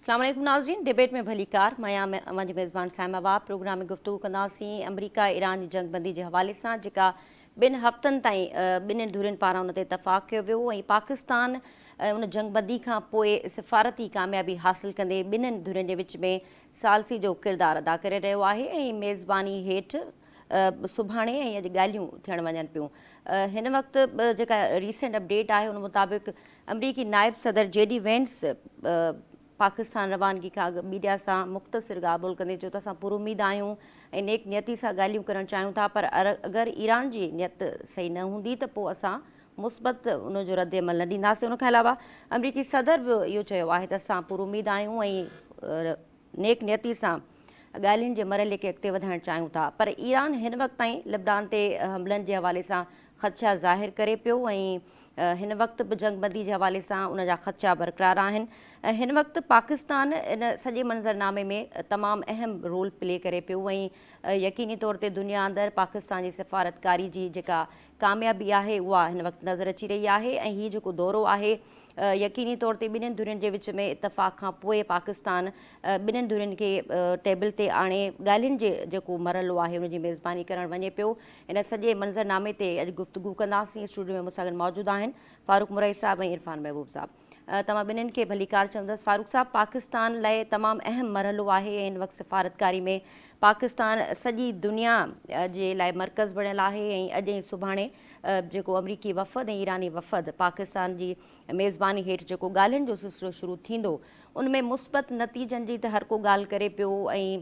अस्सलाम वालेकुम नाज़रीन, डिबेट में भली कार मया मुंहिंजी मेज़बान साइमा प्रोग्राम में गुफ्तगू कंदासीं अमरीका ईरान जी जंगबंदी के हवाले से जेका 2 हफ़्तनि ताईं ॿिन्हिनि धुरियुनि पारां उन ते इतफ़ाक़ कयो वियो ऐं पाकिस्तान उन जंगबंदी खां पोइ सिफ़ारती कामयाबी हासिल कंदे ॿिन्हिनि धुरियुनि जे विच में सालसी जो किरदारु अदा करे रहियो आहे ऐं मेज़बानी हेठि सुभाणे ऐं अॼु ॻाल्हियूं थियण वञनि पियूं। हिन वक़्तु जेका रीसेंट अपडेट आहे उन मुताबिक़ अमरीकी नायब सदर JD वेंस पाकिस्तान रवानगी खां अॻु मीडिया सां मुख़्तसिर ॻाल्हि कंदे चयो त असां पुर उमीद आहियूं ऐं नेक नियती सां ॻाल्हियूं करणु चाहियूं था, पर अगरि ईरान जी नियत सही न हूंदी त पोइ असां मुस्बत उनजो रद्द अमल न ॾींदासीं। उनखां अलावा अमरीकी सदर बि इहो चयो आहे त असां पुर उमीद आहियूं ऐं नेक नियती सां ॻाल्हियुनि जे मरहले खे अॻिते वधाइणु चाहियूं था, पर ईरान हिन वक़्तु ताईं लिबनान ते हमलनि जे हवाले सां ख़दशा ज़ाहिर करे पियो ऐं हिन वक़्तु बि जंगबंदी जे हवाले सां उनजा ख़दशा बरक़रार आहिनि। हिन वक़्तु पाकिस्तान इन सॼे मंज़रनामे में तमामु अहम रोल प्ले करे पियो ऐं यकीनी तौर ते दुनिया अंदरि पाकिस्तान जी सिफ़ारतकारी जी जेका कामयाबी आहे उहा हिन वक़्तु नज़र अची रही आहे ऐं हीउ जेको दौरो आहे यकीनी तौर ते ॿिन्हिनि धुरियुनि जे विच में इतफ़ाक़ खां पोइ पाकिस्तान ॿिन्हिनि धुरियुनि खे टेबल ते आणे ॻाल्हियुनि जे जेको मरहलो आहे उनजी मेज़बानी करणु वञे पियो। इन सॼे मंज़रनामे ते अॼु गुफ़्तगू कंदासीं। स्टूडियो में मूंसां गॾु मौजूदु आहिनि फारूक मुरई साहब ऐं इरफान महबूब साहब। तव्हां ॿिन्हिनि खे भली कार चवंदसि। फारूक साहब, पाकिस्तान लाइ तमामु अहम मरहलो आहे ऐं हिन वक़्तु सिफ़ारतकारी में पाकिस्तान सॼी दुनिया जे लाइ मर्कज़ बणियल आहे ऐं अॼु ऐं सुभाणे जेको अमरीकी वफ़द ऐं ईरानी वफ़द पाकिस्तान जी मेज़बानी हेठि जेको ॻाल्हियुनि जो सिलसिलो शुरू थींदो उनमें मुस्बत नतीजनि जी त हर को ॻाल्हि करे पियो ऐं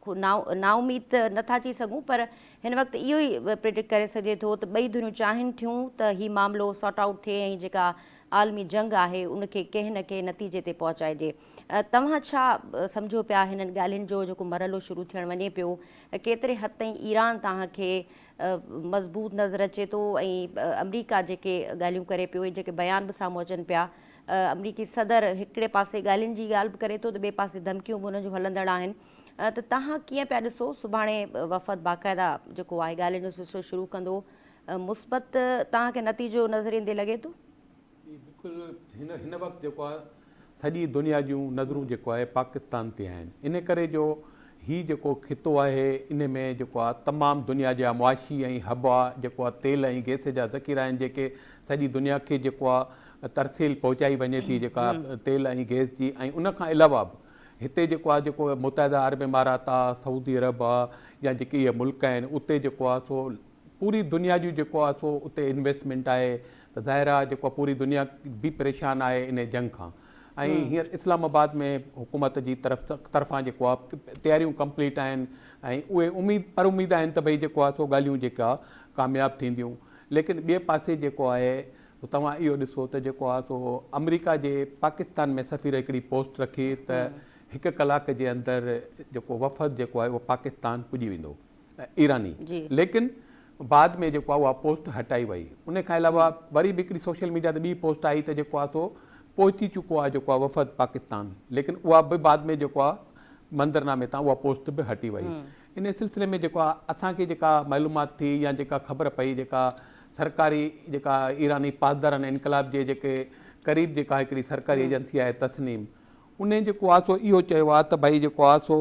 नाउमीद त नथा चई सघूं, पर हिन वक़्तु इहो ई प्रिडिक्ट करे सघे थो त ॿई धुरियूं चाहिनि थियूं त हीउ मामिलो सॉर्ट आउट थिए ऐं जेका आलमी जंग आहे उनखे कंहिं न कंहिं नतीजे ते पहुचाइजे। तव्हां छा सम्झो पिया हिननि ॻाल्हियुनि जो जेको मरहलो शुरू थियणु वञे पियो, केतिरे हद ताईं ईरान तव्हांखे मज़बूत नज़र अचे थो ऐं अमरीका जेके ॻाल्हियूं करे पियो ऐं जेके बयान बि साम्हूं अचनि पिया, अमरीकी सदर हिकिड़े पासे ॻाल्हियुनि जी ॻाल्हि बि करे थो त ॿिए पासे धमकियूं बि उन जूं हलंदड़ आहिनि, त तव्हां कीअं पिया ॾिसो सुभाणे वफ़द बाक़ाइदा जेको आहे ॻाल्हियुनि जो सिलसिलो शुरू कंदो, मुस्बत तव्हांखे नतीजो नज़र ईंदे लॻे थो? बिल्कुलु हिन वक़्तु जेको आहे सॼी दुनिया जूं नज़रूं जेको आहे पाकिस्तान ते आहिनि। इन करे जो हीउ जेको खितो आहे इन में जेको आहे तमामु दुनिया जा मुआशी ऐं हवा जेको आहे तेल ऐं गैस जा ज़ख़ीरा आहिनि जेके सॼी दुनिया खे जेको आहे तरसील पहुचाई वञे थी जेका तेल ऐं गैस जी। ऐं उनखां अलावा बि हिते जेको आहे जेको मुतहदा अरब इमारात आहे, सऊदी अरब आहे या जेके इहे मुल्क आहिनि उते जेको आहे सो पूरी दुनिया जूं जेको आहे सो उते इन्वेस्टमेंट आहे त ज़ाहिर आहे जेको पूरी दुनिया बि परेशान आहे इन जंग खां। ऐं हींअर इस्लामाबाद में हुकूमत जी तरफ़ां जेको आहे तयारियूं कंप्लीट आहिनि ऐं उहे उमीद आहिनि त भई जेको आहे सो ॻाल्हियूं जेका कामयाबु थींदियूं। लेकिन ॿिए पासे जेको आहे तव्हां इहो ॾिसो त जेको आहे सो अमरीका जे पाकिस्तान में सफ़ीर हिकिड़ी पोस्ट रखी त 1 कलाक जे अंदरि जेको वफ़द जेको आहे उहो पाकिस्तान पुॼी वेंदो ईरानी, लेकिन बाद में जेको आहे उहा पोस्ट हटाई वई। उन खां अलावा वरी बि हिकिड़ी सोशल मीडिया ते ॿी पोस्ट आई त जेको आहे सो पहुची चुको आहे जेको आहे वफ़द पाकिस्तान, लेकिन उहा बि बाद में जेको आहे मंज़रनामे तां उहा पोस्ट बि हटी वई। इन सिलसिले में जेको आहे असांखे जेका मालूमात थी या जेका ख़बर पई जेका सरकारी जेका ईरानी पासदारनि इनकलाब जे जेके क़रीब जेका हिकिड़ी सरकारी एजेंसी आहे तस्नीम, उन जेको आहे सो इहो चयो आहे त भई जेको आहे सो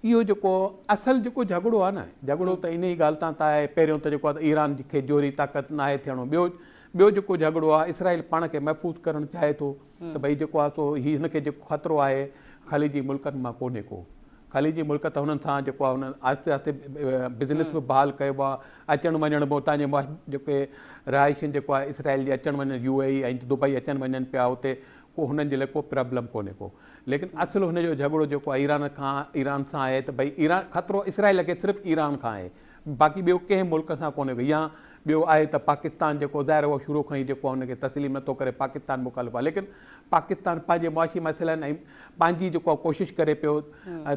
इहो जेको असल जेको झगड़ो आहे न, झगड़ो त इन ई ॻाल्हि तां त आहे। पहिरियों त जेको आहे त ईरान खे जोरी ताक़त न आहे थियणो, ॿियो जेको झगड़ो आहे इसराइल पाण खे महफ़ूज़ करणु चाहे थो त भई जेको आहे सो हीउ हिनखे जेको ख़तरो आहे ख़लीजी मुल्कनि मां कोन्हे को। ख़लीजी मुल्क त हुननि सां जेको आहे हुननि आहिस्ते आहिस्ते बिज़नेस बि बहाल कयो आहे, अचणु वञणु बि उतां जे जेके रहाइशियुनि जेको आहे इसराइल जे अचणु वञणु UAE ऐं दुबई अचणु वञनि पिया, उते को हुननि जे लाइ को प्रॉब्लम कोन्हे को। लेकिन असुलु हुनजो झगड़ो जेको आहे ईरान सां आहे त भई ईरान ख़तरो इसराइल खे सिर्फ़ु ईरान खां आहे, बाक़ी ॿियो कंहिं मुल्क सां कोन्हे को। या ॿियो आहे त पाकिस्तान जेको ज़ाहिर उहो शुरू खां ई जेको आहे हुनखे तस्लीम नथो करे, पाकिस्तान मुखालिफ़ आहे, लेकिन पाकिस्तान पंहिंजे मुआशी मसइलनि ऐं पंहिंजी जेको आहे कोशिशि करे पियो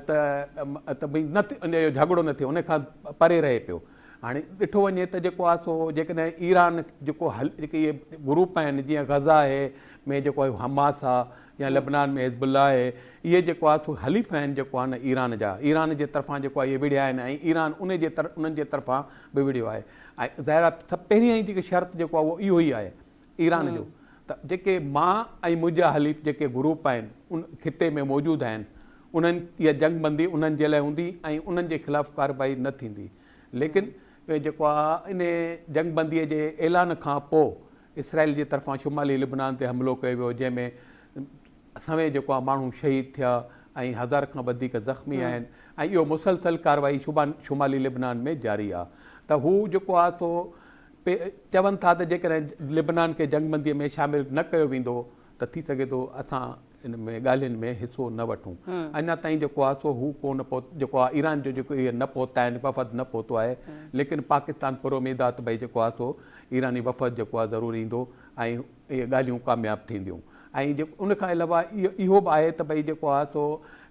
त भई न उनजो झगड़ो न थिए, उनखां परे रहे पियो। हाणे ॾिठो वञे त जेको आहे सो जेकॾहिं ईरान जेको जेके इहे ग्रुप आहिनि जीअं गज़ा आहे में जेको आहे हमास आहे या लेबनान में हिज़बुल्लाह आहे, इहे जेको आहे सो हलीफ़ आहिनि जेको आहे न ईरान जा, ईरान जे तरफ़ां जेको आहे इहे विड़िया आहिनि ऐं ईरान उन्हनि जे तरफ़ां बि विड़ियो आहे। ऐं ज़ाहिर आहे पहिरीं ई जेकी शर्त जेको आहे उहो इहो ई आहे ईरान जो त जेके मां ऐं मुंहिंजा हलीफ़ जेके ग्रुप आहिनि उन खिते में मौजूदु आहिनि उन्हनि इहा जंगबंदी उन्हनि जे लाइ हूंदी ऐं उन्हनि जे ख़िलाफ़ु कार्रवाई न थींदी। लेकिन जेको आहे इन जंगबंदीअ जे ऐलान खां पोइ इसराइल जे तरफ़ां शुमाली लिबनान ते हमिलो कयो वियो, जंहिंमें सवें जेको आहे माण्हू शहीद थिया ऐं 1000 खां वधीक ज़ख़्मी आहिनि ऐं इहो मुसलसल कार्रवाई शुमाली लिबनान में जारी आहे। त हू जेको आहे सो चवनि था त जेकॾहिं लिबनान खे जंगबंदीअ में शामिलु न कयो वेंदो त थी सघे थो असां इन में ॻाल्हियुनि में हिसो न वठूं। अञा ताईं जेको आहे सो हू कोन जेको आहे ईरान जो जेको इहे न पहुता आहिनि, वफ़द न पहुतो आहे। लेकिन पाकिस्तान पूरो उमेद आहे त भई जेको आहे सो ईरानी वफ़द जेको आहे ज़रूरु ईंदो ऐं इहे ॻाल्हियूं कामयाबु थींदियूं। ऐं जेको उनखां अलावा इहो बि आहे त भई जेको आहे सो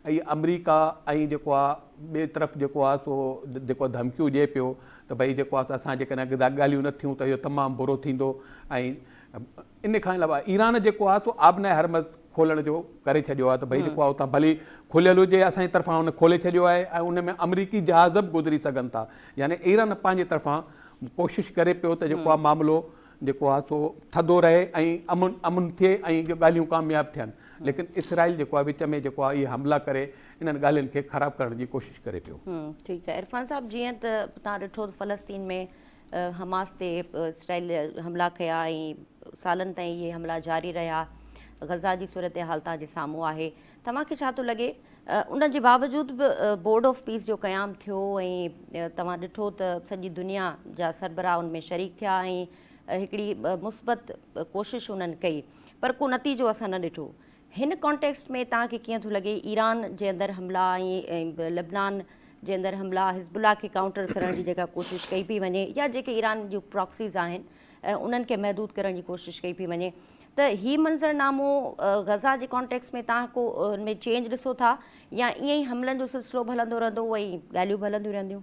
इहे अमरीका ऐं जेको आहे ॿिए तरफ़ जेको आहे सो जेको धमकियूं ॾिए पियो त भई जेको आहे असां जेकॾहिं ॻाल्हियूं न थियूं त इहो तमामु बुरो थींदो। ऐं इन खां अलावा ईरान जेको आहे सो आबनाए हरमज़ खोलण जो करे छॾियो आहे त भई जेको आहे उतां भली खुलियल हुजे, असांजी तरफ़ां उन खोले छॾियो आहे ऐं उन में अमरीकी जहाज़ बि गुज़री सघनि था। यानी ईरान पंहिंजे तरफ़ां कोशिशि करे पियो त जेको आहे मामिलो जेको आहे सो थधो रहे ऐं अमुन थिए ऐं ॻाल्हियूं कामयाबु थियनि। लेकिन इसराइल जेको आहे विच में जेको आहे इहे हमला करे इन्हनि ॻाल्हियुनि खे ख़राबु करण जी कोशिशि करे पियो। ठीकु आहे इरफान साहब, जीअं त तव्हां ॾिठो फ़लस्तीन में हमास ते इसराइल हमला कया ऐं सालनि ताईं इहे हमला जारी रहिया, गज़ा जी सूरत हाल तव्हांजे साम्हूं आहे। तव्हांखे छा थो लॻे उन जे बावजूदि बि बोर्ड ऑफ पीस जो क़यामु थियो ऐं तव्हां ॾिठो त सॼी दुनिया जा सरबराह उन में शरीक थिया ऐं हिकिड़ी मुस्बत कोशिशि उन्हनि कई, पर को नतीजो असां न ॾिठो। हिन कॉन्टेक्स्ट में तव्हांखे कीअं थो लॻे ईरान जे अंदरि हमला ऐं लिबनान जे अंदरि हमला, हिज़बुल्लाह खे काउंटर करण जी जेका कोशिशि कई पई वञे या जेके ईरान जूं प्रॉक्सीज़ आहिनि उन्हनि खे महदूद करण जी कोशिशि कई पई वञे, त हीउ मंज़रनामो गज़ा जे कॉन्टेक्स्ट में तव्हां को हुनमें चेंज ॾिसो था या ईअं ई हमलनि जो सिलसिलो बि हलंदो रहंदो ऐं ॻाल्हियूं बि हलंदियूं रहंदियूं?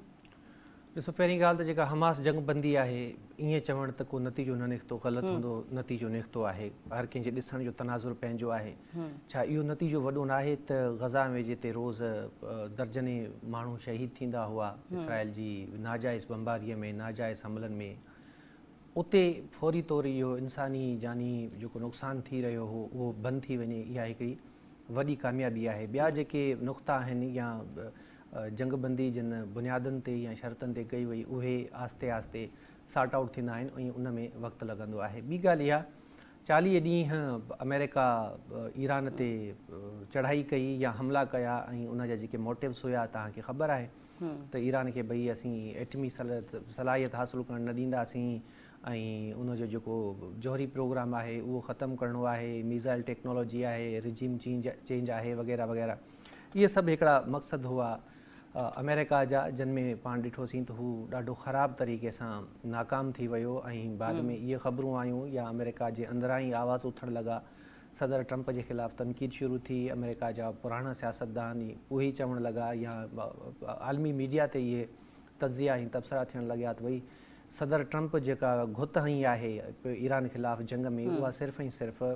ॾिसो, पहिरीं ॻाल्हि त जेका हमास जंगबंदी आहे ईअं चवणु त को नतीजो न निकितो, ग़लति हूंदो, नतीजो निकितो आहे। हर कंहिंजे ॾिसण जो तनाज़ुर पंहिंजो आहे। छा इहो नतीजो वॾो न आहे त गज़ा में जिते रोज़ दर्जने माण्हू शहीद थींदा हुआ इसराइल जी नाजाइज़ बमबारीअ में, नाजाइज़ हमलनि में, उते फौरी तौरु इहो इंसानी जानी जेको नुक़सानु थी रहियो हो उहो बंदि थी वञे, इहा हिकिड़ी वॾी कामयाबी आहे। ॿिया जेके नुक़्ता आहिनि या जंगबंदी जिन बुनियादनि ते या शर्तनि ते कई वई उहे आस्ते आस्ते सॉर्ट आउट थींदा आहिनि ऐं उन में वक़्तु लॻंदो आहे। ॿी ॻाल्हि इहा, 40 ॾींहं अमेरिका ईरान ते चढ़ाई कई या हमला कया ऐं उन जा जेके मोटिव्स हुया तव्हांखे ख़बर आहे त ईरान खे भई असीं एटमी सलाहियत हासिलु करणु न ॾींदासीं ऐं उनजो जेको जौहरी प्रोग्राम आहे उहो ख़तमु करिणो आहे, मिज़ाइल टेक्नोलॉजी आहे, रिजीम चेंज आहे वग़ैरह वग़ैरह। इहे सभु हिकिड़ा मक़सद हुआ अमेरिका जा, जिन में पाण ॾिठोसीं त हू ॾाढो ख़राबु तरीक़े सां नाकाम थी वियो ऐं बाद में इहे ख़बरूं आयूं या अमेरिका जे अंदरां ई आवाज़ उथणु लॻा, सदर ट्रंप जे ख़िलाफ़ु तनक़ीद शुरू थी, अमेरिका जा पुराणा सियासतदान उहे ई चवणु लॻा या आलमी मीडिया ते इहे तज़िया ऐं तबसरा थियणु लॻा त भई सदर ट्रंप जेका घुत हई आहे ईरान ख़िलाफ़ु जंग में उहा सिर्फ़ु ऐं सिर्फ़ु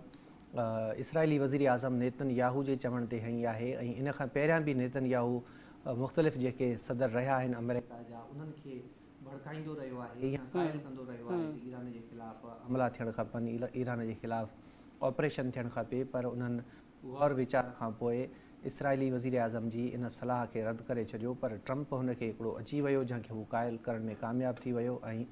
इसराइली वज़ीर आज़म नेतनयाहू जे चवण ते हई आहे। ऐं इन खां पहिरियां बि नेतनयाहू मुख़्तलिफ़ जेके सदर रहिया आहिनि अमेरिका जा उन्हनि खे भड़काईंदो रहियो आहे या क़ाइल कंदो रहियो आहे त ईरान जे ख़िलाफ़ु हमला थियणु खपनि, ईरान जे ख़िलाफ़ु ऑपरेशन थियणु खपे, पर उन्हनि गौर वीचार खां पोइ इसराइली वज़ीर आज़म जी इन सलाह खे रद्द करे छॾियो। पर ट्रंप हुनखे हिकिड़ो अची वियो जंहिंखे हू क़ाइल करण में कामयाबु थी वियो ऐं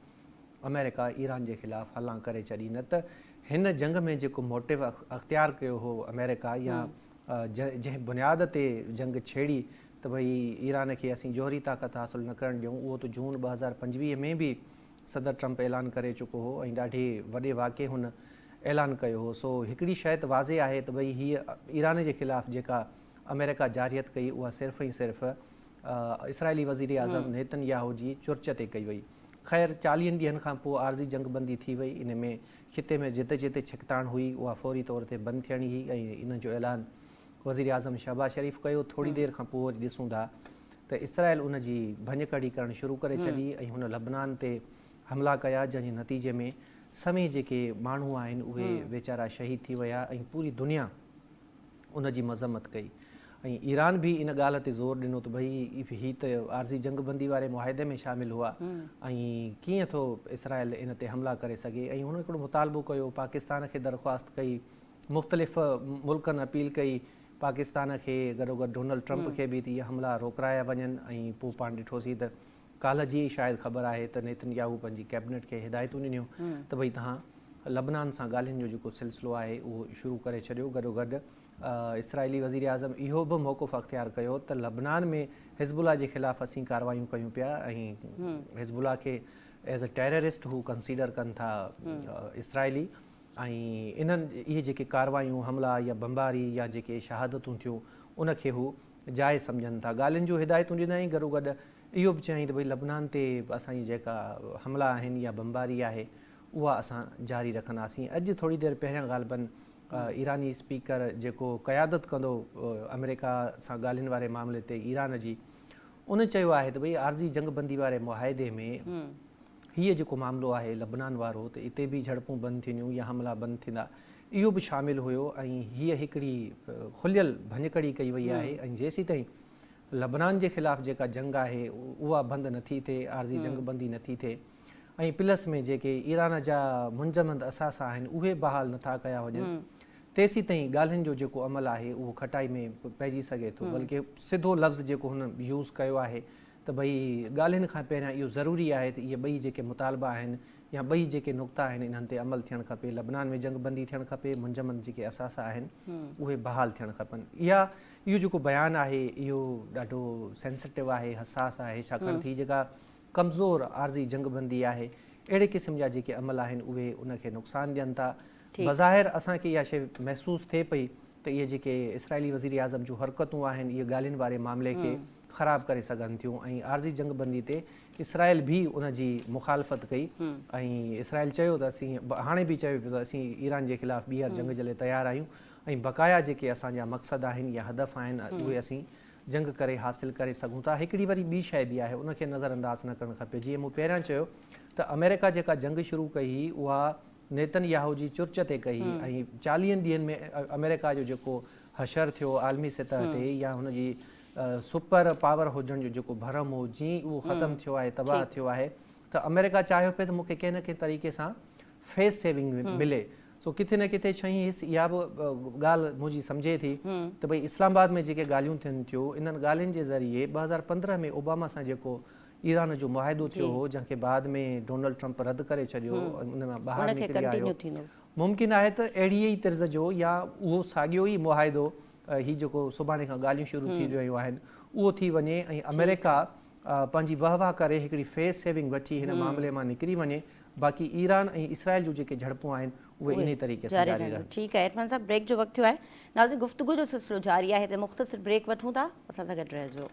अमेरिका ईरान जे ख़िलाफ़ु हलां करे छॾी। न त हिन जंग में जेको मोटिव अख़्तियार कयो हो अमेरिका या जंहिं बुनियाद ते जंग छेड़ी त भई ईरान खे असीं जौहरी ताक़त हासिलु न करणु ॾियूं, उहो त जून 2025 में बि सदर ट्रंप ऐलान करे चुको हो ऐं ॾाढे वॾे वाक़े हुन ऐलान कयो हो। सो हिकिड़ी शइ त वाज़े आहे त भई हीअ ईरान जे ख़िलाफ़ु जेका अमेरिका जारियत कई उहा सिर्फ़ु ऐं सिर्फ़ु इसराइली वज़ीर आज़म नेतनयाहू जी चुर्च ते कई वई। ख़ैर 40 ॾींहंनि खां पोइ आर्ज़ी जंगबंदी थी वई, इन में खिते में जिते जिते छिकताण हुई उहा फौरी तौर ते बंदि थियणी हुई ऐं इन जो ऐलान वज़ीर आज़म शहबाज शरीफ़ कयो। थोरी देरि खां पोइ वरी ॾिसूं था त इसराइल उन जी भञ कड़ी करणु शुरू करे छॾी ऐं हुन लबनान ते हमला कया जंहिंजे नतीजे में समें जेके माण्हू आहिनि उहे वीचारा शहीद थी विया ऐं पूरी दुनिया उन जी मज़म्मत कई। ऐं ईरान बि इन ॻाल्हि ते ज़ोर ॾिनो त भई हीअ त आरज़ी जंगबंदी वारे मुआहिदे में शामिलु हुआ ऐं कीअं थो इसराइल इन ते हमला करे सघे। ऐं हुन हिकिड़ो मुतालबो कयो, पाकिस्तान खे दरख़्वास्त कई, मुख़्तलिफ़ मुल्कनि अपील कई पाकिस्तान खे, गॾोगॾु डोनाल्ड ट्रंप खे बि त इहे हमला रोकराया वञनि। ऐं पोइ पाण ॾिठोसीं त काल्ह जी शायदि ख़बर आहे त नेतन्याहू पंहिंजी कैबिनेट खे हिदायतूं ॾिनियूं त भई तव्हां लबनान सां ॻाल्हियुनि जो जेको सिलसिलो आहे उहो शुरू करे छॾियो। गॾोगॾु इसराइली वज़ीर आज़म इहो बि मौक़ुफ़ अख़्तियार कयो त लबनान में हिज़बुल्लाह जे ख़िलाफ़ु असीं कार्रवायूं कयूं पिया ऐं हिज़बुल्लाह खे एज़ अ टेररिस्ट हू कंसीडर कनि था इसराइली। ऐं इन्हनि इहे जेके कार्रवायूं, हमला या बमबारी या जेके शहादतूं थियूं उनखे हू जाइज़ सम्झनि था। ॻाल्हियुनि जूं हिदायतूं ॾिनई, गॾोगॾु इहो बि चयईं त भई लबनान ते असांजी जेका हमला आहिनि या बमबारी आहे उहा असां जारी रखंदासीं। अॼु थोरी देरि पहिरियां ग़ालिबन ईरानी स्पीकर जेको क़यादत कंदो अमेरिका सां ॻाल्हियुनि वारे मामले ते ईरान जी, उन चयो आहे त भई आरज़ी जंगबंदी वारे मुआहिदे में हीअ जेको मामिलो आहे लबनान वारो, त इते बि झड़पूं बंदि थींदियूं या हमला बंदि थींदा, इहो बि शामिलु हुयो। ऐं हीअ हिकिड़ी खुलियल भञकड़ी कई वई आहे। ऐं जेसीं ताईं लबनान जे ख़िलाफ़ु जेका जंग आहे उहा बंदि नथी थिए, आरज़ी जंगबंदी नथी थिए, ऐं प्लस में जेके ईरान जा मुंजमद असासा आहिनि उहे बहाल नथा कया वञनि, तेसीं ताईं ॻाल्हियुनि जो जेको अमल आहे उहो खटाई में पइजी सघे थो। बल्कि सिधो लफ़्ज़ जेको हुन यूज़ कयो आहे त भई ॻाल्हियुनि खां पहिरियां इहो ज़रूरी आहे त इहे ॿई जेके मुतालबा आहिनि या ॿई जेके नुक़्ता आहिनि इन्हनि ते अमल थियणु खपे। लबनान में जंगबंदी थियणु खपे, मुंजमद जेके असासा आहिनि उहे बहाल थियणु खपनि। इहो जेको बयानु आहे इहो ॾाढो सेंसिटिव आहे, हसास आहे, छाकाणि त हीअ जेका कमज़ोर आरज़ी जंगबंदी आहे, अहिड़े क़िस्म जा जेके अमल आहिनि उहे उनखे नुक़सानु ॾियनि था। बज़ाहिर असांखे इहा शइ महसूसु थिए पई त इहे जेके इसराइली वज़ीर आज़म जूं हरकतूं आहिनि इहे ॻाल्हियुनि वारे मामले खे ख़राबु करे सघनि थियूं। ऐं आरज़ी जंगबंदी ते इसराइल बि उन जी मुखालफ़त कई ऐं इसराइल चयो त असीं हाणे बि चयो पियो त असीं ईरान जे ख़िलाफ़ु ॿीहर जंग जे लाइ तयारु आहियूं ऐं बक़ाया जेके असांजा मक़सद आहिनि या हदफ़ आहिनि उहे असीं जंग करे हासिलु करे सघूं था। हिकिड़ी वरी ॿी शइ बि आहे, उनखे नज़रअंदाज़ न करणु खपे। जीअं मूं पहिरियां चयो त अमेरिका जेका जंग शुरू कई हुई उहा नेतन्याहू जी चुर्च ते कई ऐं 40 ॾींहंनि में अमेरिका जो जेको हशर थियो आलमी सतह ते या हुनजी सुपर पावर हुजण जो जेको भरम हो, जीअं उहो ख़तमु थियो आहे, तबाह थियो आहे, त अमेरिका चाहियो पिए त मूंखे कंहिं न कंहिं तरीक़े सां फेस सेविंग मिले। सो किथे न किथे शइ इहा बि ॻाल्हि मुंहिंजी सम्झे थी त भई इस्लामाबाद में जेके ॻाल्हियूं थियनि थियूं इन्हनि ॻाल्हियुनि जे ज़रिए 2015 में ओबामा सां जेको ईरान जो मुआहिदो थियो हो, जंहिंखे बाद में डोनाल्ड ट्रंप रद्द करे छॾियो, उन मां ॿाहिरि निकिरी आयो, मुमकिन आहे त अहिड़ी ई तर्ज़ जो या उहो साॻियो ई मुआहिदो हीअ जेको सुभाणे खां ॻाल्हियूं शुरू थी रहियूं आहिनि उहो थी वञे ऐं अमेरिका पंहिंजी वाह करे हिकिड़ी फेस सेविंग वठी हिन मामले मां निकिरी वञे। बाक़ी ईरान ऐं इसराइल जूं जेके झड़पूं आहिनि उहे इन तरीक़े सां जारी रहनि। ठीकु आहे इरफान साहब, ब्रेक जो वक़्तु थियो आहे। नाज़रीन, गुफ़्तगू जो सिलसिलो जारी आहे, त मुख़्तसिर ब्रेक वठूं था, असां सां गॾु रहिजो।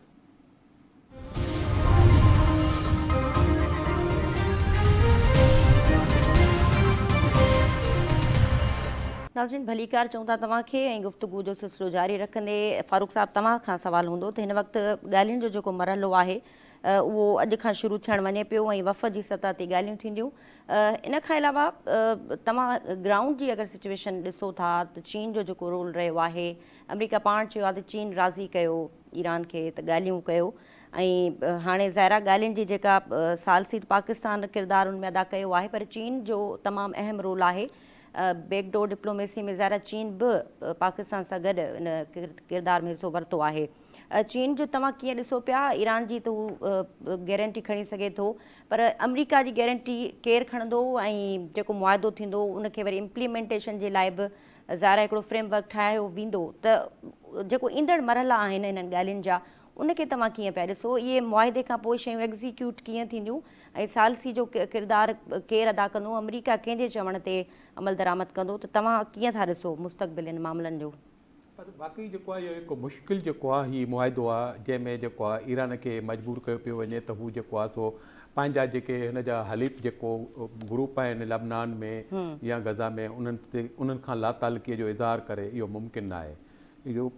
नाज़रीन, भलीकार चऊं था तव्हांखे ऐं गुफ़्तगू जो सिलसिलो जारी रखंदे फारूक साहब तव्हां खां सवाल हूंदो त हिन वक़्तु ॻाल्हियुनि जो जेको मरहलो आहे उहो अॼु खां शुरू थियणु वञे पियो ऐं वफ़ जी सतह ते ॻाल्हियूं थींदियूं। इन खां अलावा तव्हां ग्राउंड जी अगरि सिचुएशन ॾिसो था त चीन जो जेको रोल रहियो आहे, अमेरिका पाण चयो आहे त चीन राज़ी कयो ईरान खे त ॻाल्हियूं कयो ऐं हाणे ज़ाहिरा ॻाल्हियुनि जी जेका सालसी पाकिस्तान किरदारु उन में अदा कयो आहे, पर चीन जो तमामु अहम रोल आहे। बैकडोर डिप्लोमेसी में ज़ाहिरा चीन बि पाकिस्तान सां गॾु इन किरदार में हिसो वरितो आहे। चीन जो तव्हां कीअं ॾिसो पिया? ईरान जी त हू गारंटी खणी सघे थो, पर अमेरिका जी गारंटी केरु खणंदो ऐं जेको मुआहिदो थींदो उनखे वरी इम्प्लीमेंटेशन जे लाइ बि ज़ाहिरा हिकिड़ो फ्रेमवर्क ठाहियो वेंदो, त जेको ईंदड़ मरहला आहिनि इन्हनि ॻाल्हियुनि जा उनखे तव्हां कीअं पिया ॾिसो? इहे मुआहिदे खां पोइ शयूं एग्ज़ीक्यूट कीअं थींदियूं ऐं सालसी जो किरदारु केरु अदा कंदो, अमेरिका कंहिंजे चवण ते अमल दरामद कंदो, त तव्हां कीअं था ॾिसो मुस्तक़बिल इन मामलनि जो? पर बाक़ी जेको आहे इहो हिकु मुश्किल जेको आहे हीउ मुआहिदो आहे जंहिंमें जेको आहे ईरान खे मजबूर कयो पियो वञे त हू जेको आहे सो पंहिंजा जेके हिन जा हलीफ़ जेको ग्रुप आहिनि लबनान में या गज़ा में उन्हनि खां लातालकीअ जो इज़हार करे इहो मुमकिन न आहे। इहो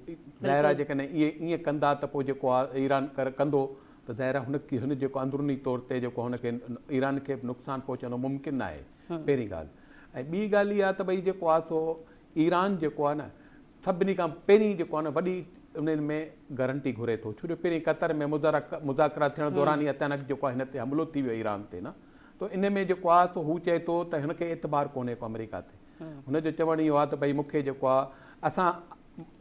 ज़ाहिर आहे जेकॾहिं इहे ईअं कंदा त पोइ जेको आहे ईरान कंदो त ज़ाहिर आहे हुन जेको अंदरूनी तौर ते जेको हुनखे ईरान खे नुक़सानु पहुचणो मुमकिन न आहे, पहिरीं ॻाल्हि। ऐं ॿी ॻाल्हि इहा त भई जेको आहे सो ईरान जेको आहे न सभिनी खां पहिरीं जेको आहे न वॾी उन्हनि में गारंटी घुरे थो, छो जो पहिरीं क़तर में मुज़ाकरा थियण दौरान ई अचानक जेको आहे हिन ते हमिलो थी वियो ईरान ते न, त इन में जेको आहे सो हू चए थो त हिनखे एतबार कोन्हे को अमेरिका ते। हुनजो चवणु इहो आहे त भई मूंखे जेको आहे असां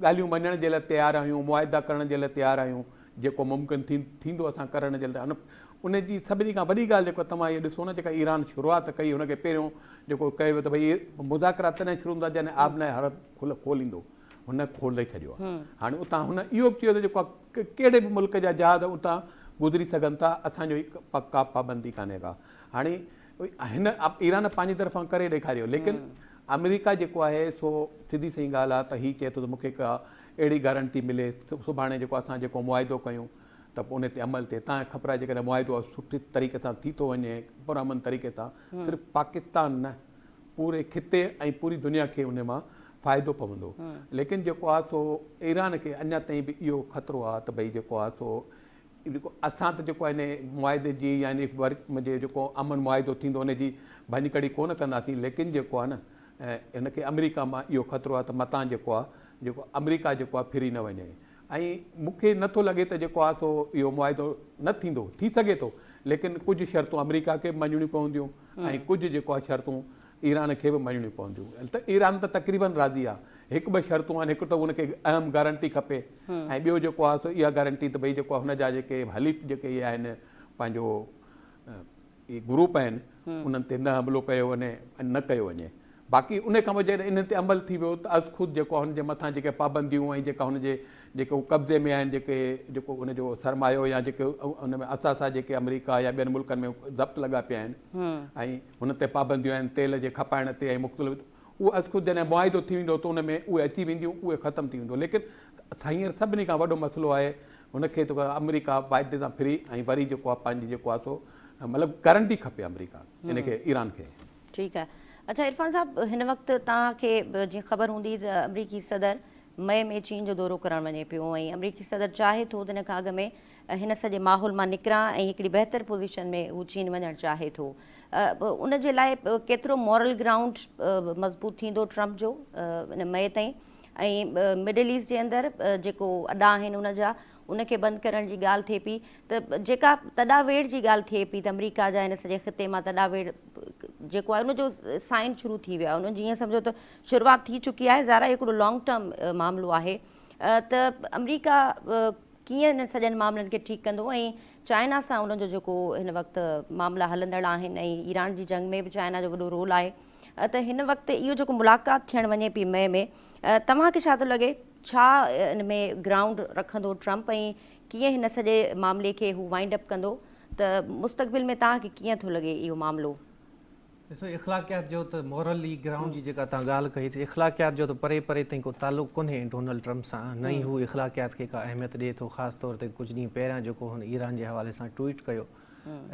ॻाल्हियूं मञण जे लाइ तयारु आहियूं, मुआइदा करण जे लाइ तयारु आहियूं, जेको मुमकिन थींदो असां करण जे लाइ। उन जी सभिनी खां वॾी ॻाल्हि जेको तव्हां इहो ॾिसो न, जेका ईरान शुरूआति कई हुनखे पहिरियों जेको कयो वियो त भई मुज़ाकरा तॾहिं शुरू हूंदा जॾहिं आबनाए हरब खोलींदो, हुन खोले छॾियो आहे। हाणे उतां हुन इहो बि चयो त जेको आहे कहिड़े बि मुल्क जा जहाज़ उतां गुज़री सघनि था, असांजो का पाबंदी कान्हे का। हाणे हिन ईरान पंहिंजी तरफ़ां करे ॾेखारियो, लेकिन अमेरिका जेको आहे सो सिधी सही ॻाल्हि आहे त हीअ चए थो त मूंखे का अहिड़ी गारंटी मिले सुभाणे जेको असां जेको मुआइदो कयूं त पोइ उन ते अमल थिए। तव्हांखे ख़बर आहे जेकॾहिं मुआइदो सुठी तरीक़े सां थी थो वञे, पुरअमन तरीक़े सां, सिर्फ़ु पाकिस्तान न पूरे खिते ऐं पूरी दुनिया खे उन मां फ़ाइदो पवंदो। लेकिन जेको आहे सो ईरान खे अञा ताईं बि इहो ख़तरो आहे त भई जेको आहे सो जेको असां त जेको आहे इन मुआइदे जी या इन वर्क जे जेको अमन मुआइदो थींदो उन जी भञकड़ी कोन कंदासीं, लेकिन जेको आहे न हिनखे अमेरिका मां इहो ख़तरो आहे त मतां जेको आहे जेको अमेरिका जेको आहे फिरी न वञे। ऐं मूंखे नथो लॻे त जेको आहे सो इहो मुआइदो न थींदो, थी सघे थो, लेकिन कुझु शर्तूं अमेरिका खे बि मञणियूं पवंदियूं ऐं कुझु जेको आहे शर्तूं ईरान खे बि मञणियूं पवंदियूं। त ईरान त तक़रीबन राज़ी आहे, हिकु ॿ शर्तूं आहिनि, हिकु त उनखे अहम गारंटी खपे ऐं ॿियो जेको आहे सो इहा गारंटी त भई जेको आहे हुनजा जेके हलीफ़ जेके इहे आहिनि पंहिंजो इहे ग्रुप आहिनि उन्हनि ते न हमिलो कयो वञे, न कयो वञे। बाक़ी उन खां पोइ जॾहिं इन ते अमल थी वियो त अॼु ख़ुदि जेको आहे हुनजे मथां जेके पाबंदियूं ऐं जेका हुनजे जेके कब्ज़े में आहिनि जेको उनजो सरमायो या जेके उन में असासा जेके अमेरिका या ॿियनि मुल्कनि में ज़ब्त लॻा पिया आहिनि ऐं हुन ते पाबंदियूं आहिनि तेल जे खपाइण ते ऐं मुख़्तलिफ़, उहो अॼु ख़ुदि जॾहिं मुआइदो थी वेंदो त उन में उहे अची वेंदियूं, उहे ख़तमु थी वेंदो। लेकिन हींअर सभिनी खां वॾो मसइलो आहे हुनखे त अमेरिका वाइदे सां फिरी ऐं वरी जेको आहे पंहिंजी जेको आहे सो मतिलबु गारंटी खपे अमेरिका इनखे ईरान खे। ठीकु आहे। अच्छा इरफान साहब, हिन वक़्तु तव्हांखे जीअं ख़बर हूंदी त अमरीकी सदर मई में चीन जो दौरो करणु वञे पियो ऐं अमरीकी सदर चाहे थो त हिन खां अॻु में हिन सॼे माहौल मां निकिरां ऐं हिकिड़ी बहितर पोज़ीशन में हू चीन वञणु चाहे थो। उन जे लाइ केतिरो मॉरल ग्राउंड मज़बूत थींदो ट्रम्प जो इन मई ताईं, ऐं मिडल ईस्ट जे अंदरि जेको अॾा आहिनि उन जा उनखे बंदि करण जी ॻाल्हि थिए पई, त जेका तॾावेड़ जी ॻाल्हि थिए पई त अमरीका जा हिन सॼे ख़िते मां तॾावेड़ जेको आहे उनजो साइन शुरू थी वियो आहे, उन जीअं सम्झो त शुरूआति थी चुकी आहे, ज़ारा हिकिड़ो लॉन्ग टर्म मामिलो आहे। त अमरीका कीअं हिन सॼनि मामलनि खे ठीकु कंदो ऐं चाइना सां उनजो जेको हिन वक़्तु मामला हलंदड़ आहिनि ऐं ईरान जी जंग में बि चाइना जो वॾो रोल आहे, त हिन वक़्तु इहो जेको मुलाक़ात थियणु वञे पई मई में, तव्हांखे छा थो लॻे छा इन में ग्राउंड रखंदो ट्रम्प ऐं कीअं हिन सॼे मामले खे हू वाइंड अप कंदो, त मुस्तक़बिल में तव्हांखे कीअं थो लॻे इहो मामिलो? ॾिसो इख़लाक़ियात जो त मॉरली ग्राउंड जी जेका तव्हां ॻाल्हि कई थी, इख़लाक़ियात जो त परे परे ताईं को तालुक़ु कोन्हे डोनाल्ड ट्रम्प सां, न ई हू इख़लाक़ियात खे का अहमियत ॾिए थो। ख़ासि तौर ते कुझु ॾींहं पहिरियां जेको हुन ईरान जे हवाले सां ट्वीट कयो,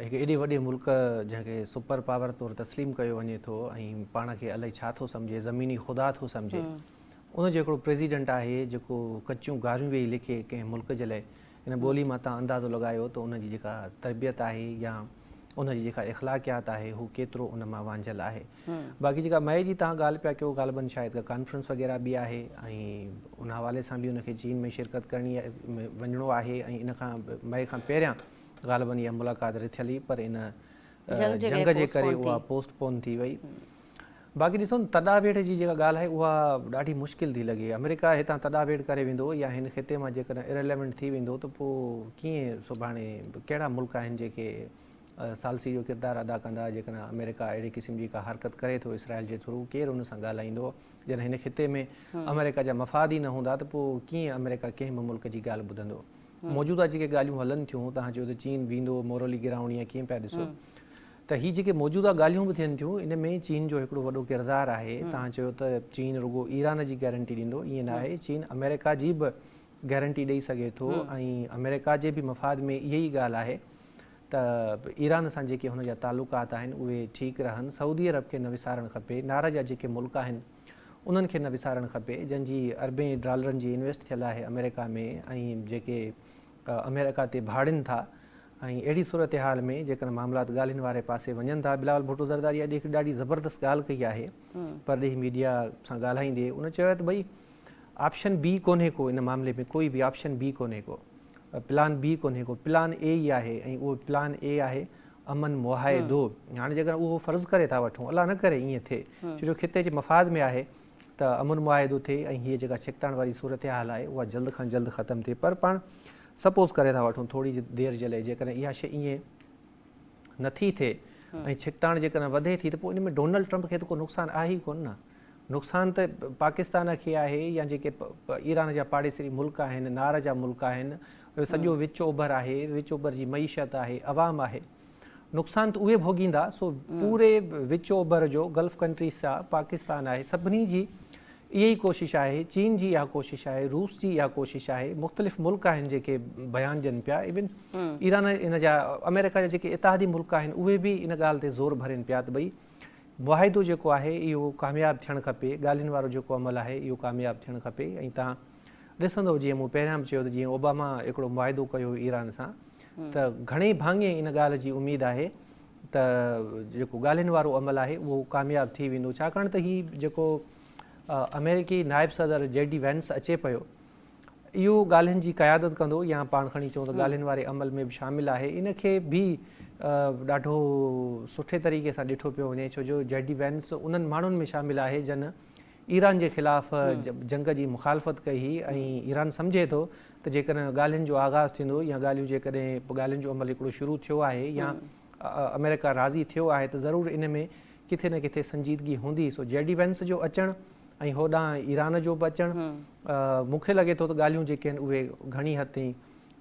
हिकु एॾे वॾे मुल्क जंहिंखे सुपर पावर तौरु तस्लीम कयो वञे थो ऐं पाण खे अलाए छा थो सम्झे, ज़मीनी ख़ुदा थो सम्झे, उनजो हिकिड़ो प्रेसिडेंट आहे जेको कचियूं गारियूं वेही लिखे कंहिं मुल्क जे लाइ, इन ॿोली मां तव्हां अंदाज़ो लॻायो त उनजी जेका तरबियत आहे या उनजी जेका इख़लाक़ियात आहे हू केतिरो उन मां वांझल आहे। बाक़ी जेका मई जी तव्हां ॻाल्हि पिया कयो, ग़ालिबन शायदि कॉन्फ्रेंस वग़ैरह बि आहे ऐं उन हवाले सां बि उनखे चीन में शिरकत करणी आहे, वञिणो आहे ऐं इन खां मई खां पहिरियां ग़ालिबन इहा मुलाक़ात रिथियल हुई, पर इन जंग जे करे उहा पोस्टपोन थी वई। बाक़ी ॾिसो न तॾावेड़ जी जेका ॻाल्हि आहे उहा ॾाढी मुश्किल थी लॻे। अमेरिका हितां तॾावेड़ करे वेंदो या हिन ख़िते मां जेकॾहिं इरेलेवेंट थी वेंदो त पोइ कीअं सुभाणे कहिड़ा मुल्क आहिनि जेके सालसी जो किरदारु अदा कंदा, जेकॾहिं अमेरिका अहिड़ी क़िस्म जी का हरकत करे थो इसराइल जे थ्रू, केरु उन सां ॻाल्हाईंदो? जॾहिं हिन ख़िते में अमेरिका जा मफ़ाद ई न हूंदा त पोइ कीअं अमेरिका कंहिं बि मुल्क जी ॻाल्हि ॿुधंदो? मौजूदा जेके ॻाल्हियूं हलनि थियूं, तव्हां चयो त चीन वेंदो मोरली ग्राउंड या कीअं पिया ॾिसो, त हीअ जेके मौजूदा ॻाल्हियूं बि थियनि थियूं इन में चीन जो हिकिड़ो वॾो किरदारु आहे। तव्हां चयो त चीन रुॻो ईरान जी गारंटी ॾींदो, ईअं न आहे, चीन अमेरिका जी बि गारंटी ॾेई सघे थो ऐं अमेरिका जे बि मफ़ाद में इहा ई ॻाल्हि आहे त ईरान सां जेके हुन जा तालुकात आहिनि उहे ठीकु रहनि। सऊदी अरब खे न विसारणु खपे, नारा जा जेके मुल्क आहिनि उन्हनि खे न विसारणु खपे, जंहिंजी अरबें डॉलरनि जी इन्वेस्ट थियल आहे अमेरिका में ऐं जेके अमेरिका ते भाड़िनि था, ऐं अहिड़ी सूरत हाल में जेकॾहिं मामलात ॻाल्हियुनि वारे पासे वञनि था। बिलावल भुट्टो ज़रदारी अॼु हिकु ॾाढी ज़बरदस्त ॻाल्हि कई आहे परॾेही मीडिया सां ॻाल्हाईंदे, उन चयो त भई ऑप्शन बी कोन्हे को इन मामले में, कोई बि ऑप्शन बी कोन्हे को, प्लान बी कोन्हे को, प्लान ए ई आहे ऐं उहो प्लान ए आहे अमन मुआहिदो। हाणे जेकर उहो फ़र्ज़ु करे था वठूं, अलाह न करे ईअं थिए, छो जो खिते जे मफ़ाद में आहे त अमन मुआहिदो थिए ऐं हीअ जेका छिकताइण वारी सूरत हाल आहे उहा जल्द खां जल्द ख़तमु थिए। पर पाण सपोज़ करे था वठूं थोरी देरि जे लाइ, जेकॾहिं इहा शइ ईअं नथी थिए ऐं छिकताइण जेकॾहिं वधे थी त पोइ इन में डोनाल्ड ट्रम्प खे त को नुक़सानु आहे ई कोन न। नुक़सानु त पाकिस्तान खे आहे या जेके ईरान जा पाड़ेसरी मुल्क आहिनि, नार जा मुल्क आहिनि, सॼो विच ओभर आहे, विच ओभर जी मईशत आहे, अवाम आहे, नुक़सानु त उहे भोगींदा। सो पूरे विच ओभर जो गल्फ कंट्रीज़ सां पाकिस्तान आहे, सभिनी जी इहा ई कोशिशि आहे, चीन जी इहा कोशिशि आहे, रूस जी इहा कोशिशि आहे, मुख़्तलिफ़ मुल्क आहिनि जेके बयानु ॾियनि पिया, इवन ईरान इन जा अमेरिका जा जेके इतिहादी मुल्क आहिनि उहे बि इन ॻाल्हि ते ज़ोर भरनि पिया त भई मुआहिदो जेको आहे इहो कामयाबु थियणु खपे, ॻाल्हियुनि वारो जेको अमल आहे इहो कामयाबु थियणु खपे। ऐं तव्हां ॾिसंदो जीअं मूं पहिरियां बि चयो त जीअं ओबामा हिकिड़ो मुआहिदो कयो ईरान सां, त घणेई भाङे इन ॻाल्हि जी उमेदु आहे त जेको ॻाल्हियुनि वारो अमल आहे उहो कामयाबु थी वेंदो, छाकाणि त हीउ जेको अमेरिकी नायब सदर JD वैंस अचे पियो, इहो ॻाल्हियुनि जी क़यादत कंदो या पाण खणी चऊं त ॻाल्हियुनि वारे अमल में बि शामिलु आहे। इन खे बि ॾाढो सुठे तरीक़े सां ॾिठो पियो वञे, छो जो JD वैंस उन्हनि माण्हुनि में शामिलु आहे जन ईरान जे ख़िलाफ़ जंग जी मुखालफ़त कई हुई ऐं ईरान सम्झे थो त जेकॾहिं ॻाल्हियुनि जो आगाज़ थींदो या ॻाल्हियूं जेकॾहिं ॻाल्हियुनि जो अमल हिकिड़ो शुरू थियो आहे या अमेरिका राज़ी थियो आहे त ज़रूरु इन में किथे न किथे संजीदगी हूंदी। सो JD वैंस जो अचणु ऐं होॾां ईरान जो बि अचणु मूंखे लॻे थो त ॻाल्हियूं जेके आहिनि उहे घणी हद ताईं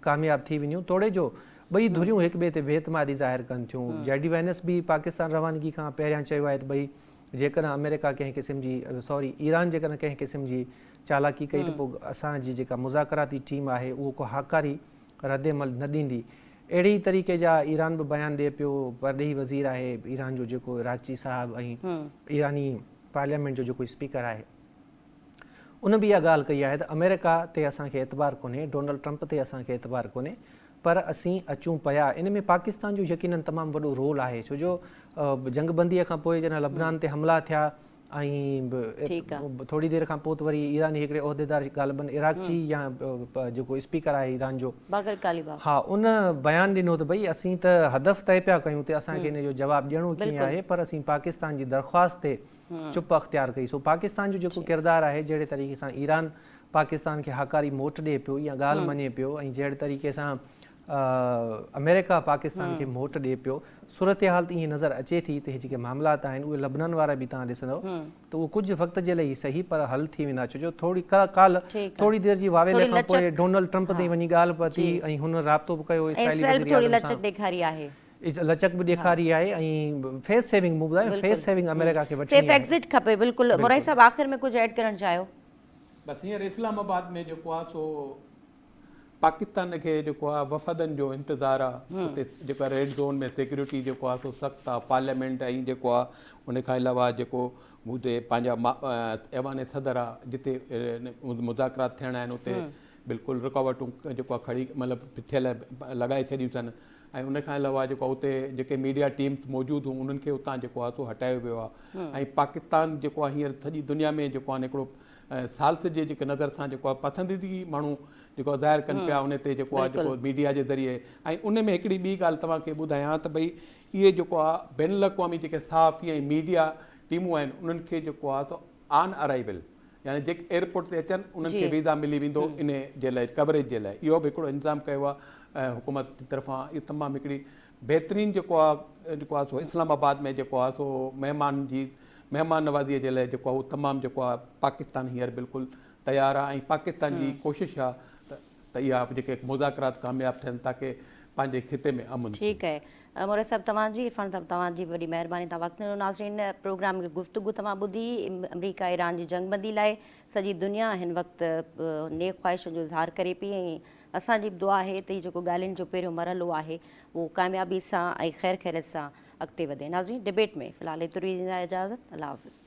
कामयाबु थी वेंदियूं। तोड़े जो ॿई धुरियूं हिक ॿिए ते बेतमादी ज़ाहिर कनि थियूं। JD वैंस बि पाकिस्तान रवानगी खां पहिरियां चयो आहे त भई जेकॾहिं अमेरिका कंहिं क़िस्म जी ईरान जेकॾहिं कंहिं क़िस्म जी चालाकी कई त पोइ असांजी जेका मुज़ाकराती टीम आहे उहो को हाकारी रद्दमल न ॾींदी। अहिड़े ई तरीक़े जा ईरान बि बयानु ॾिए पियो, परॾेही वज़ीर आहे ईरान जो जेको इराक़ची साहिबु ऐं ईरानी पार्लियामेंट जो जेको स्पीकर आहे उन बि इहा ॻाल्हि कई आहे त अमेरिका ते असांखे एतबारु कोन्हे, डोनाल्ड ट्रम्प ते असांखे एतबारु कोन्हे, पर असीं अचूं पिया। इन में पाकिस्तान जो यकीनन तमामु वॾो रोल आहे, छो जो जंगबंदीअ खां पोइ जॾहिं लबनान ते हमला थिया ऐं थोरी देरि खां पोइ त वरी ईरानी हिकिड़े उहिदेदार ग़ालिबन इराक़ची या जेको स्पीकर आहे ईरान जो, हा, उन बयानु ॾिनो त भई असीं त हदफ़ तय पिया कयूं त असांखे इन जो जवाबु ॾियणो कीअं आहे, पर असीं पाकिस्तान जी दरख़्वास्त ते चुप अख़्तियार कई। सो पाकिस्तान जो जेको किरदारु आहे, जहिड़े तरीक़े सां ईरान पाकिस्तान खे हाकारी मोट ॾिए पियो या ॻाल्हि मञे पियो ऐं जहिड़े तरीक़े सां अमेरिका पाकिस्तान खे मोट ॾिए पियो, सूरत हाल त ईअं नज़र अचे थी त जेके मामलात आहिनि उहे लबनन वारा बि तव्हां ॾिसंदव त उहो कुझु वक़्त जे लाइ सही पर हल थी वेंदा, छो जो थोरी देरि जी वावेले खां पोइ डोनाल्ड ट्रम्प ते वञी ॻाल्हि पती ऐं हुन राब्तो बि कयो लचक बि ॾेखारी आहे ऐं फेस सेविंग मूव आहे, फेस सेविंग अमेरिका खे वठी सेफ एग्जिट खपे। बिल्कुलु मुराई साहब आख़िर में कुझु ऐड करणु चाहियो? बसि हींअर इस्लामाबाद में जेको आहे सो पाकिस्तान खे जेको आहे वफ़दनि जो इंतज़ारु आहे, उते जेका रेड ज़ोन में सिक्योरिटी जेको आहे सो सख़्तु आहे, पार्लियामेंट ऐं जेको आहे उन खां अलावा जेको हुते पंहिंजा ऐवान सदर आहे जिते मुज़ाकरात थियणा आहिनि उते बिल्कुलु रुकावटूं जेको आहे खड़ी मतिलबु थियल लॻाए छॾियूं अथनि ऐं उन खां अलावा जेको उते जेके मीडिया टीम्स मौजूदु हुयूं उन्हनि खे उतां जेको आहे सो हटायो वियो आहे। ऐं पाकिस्तान जेको आहे हींअर सॼी दुनिया में जेको आहे हिकिड़ो सालस जे जेके नज़र सां जेको आहे पसंदीदगी माण्हू जेको ज़ाहिर कनि पिया उन ते जेको आहे जेको मीडिया जे ज़रिए। ऐं उन में हिकिड़ी ॿी ॻाल्हि तव्हांखे ॿुधायां त भई इहे जेको आहे बैन अवी जेके सहाफ़ी ऐं मीडिया टीमूं आहिनि उन्हनि खे जेको आहे सो ऑन अराइवल यानी जेके एयरपोर्ट ते अचनि उन्हनि खे वीज़ा मिली वेंदो इन जे लाइ कवरेज जे लाइ। इहो बि हिकिड़ो इंतज़ाम कयो आहे हुकूमत जी तरफ़ां। इहो तमामु हिकिड़ी बहितरीनु जेको आहे सो इस्लामाबाद में जेको आहे सो महिमान नवाज़ीअ जे लाइ जेको आहे उहो तमामु जेको आहे पाकिस्तान हींअर बिल्कुलु तयारु आहे ऐं पाकिस्तान जी कोशिशि आहे त इहा जेके मुज़ाकरात कामयाबु थियनि ताकी पंहिंजे खिते में अमन। ठीकु आहे मोरे साहब तव्हांजी, इरफान साहब तव्हांजी वॾी महिरबानी, तव्हां वक़्तु ॾिनो। नाज़रीन, प्रोग्राम की गुफ़्तगू तव्हां ॿुधी अमरीका ईरान जी जंगबंदी लाइ सॼी दुनिया हिन वक़्तु नेक ख़्वाहिशुनि जो इज़हार करे पई ऐं असांजी बि दुआ आहे त हीउ जेको ॻाल्हियुनि जो पहिरियों मरहलो आहे उहो कामयाबी सां ऐं ख़ैर ख़ैरियत सां अॻिते वधे। नाज़रीन, डिबेट में फ़िलहाल एतिरी इजाज़त। अल्लाह हाफ़िज़।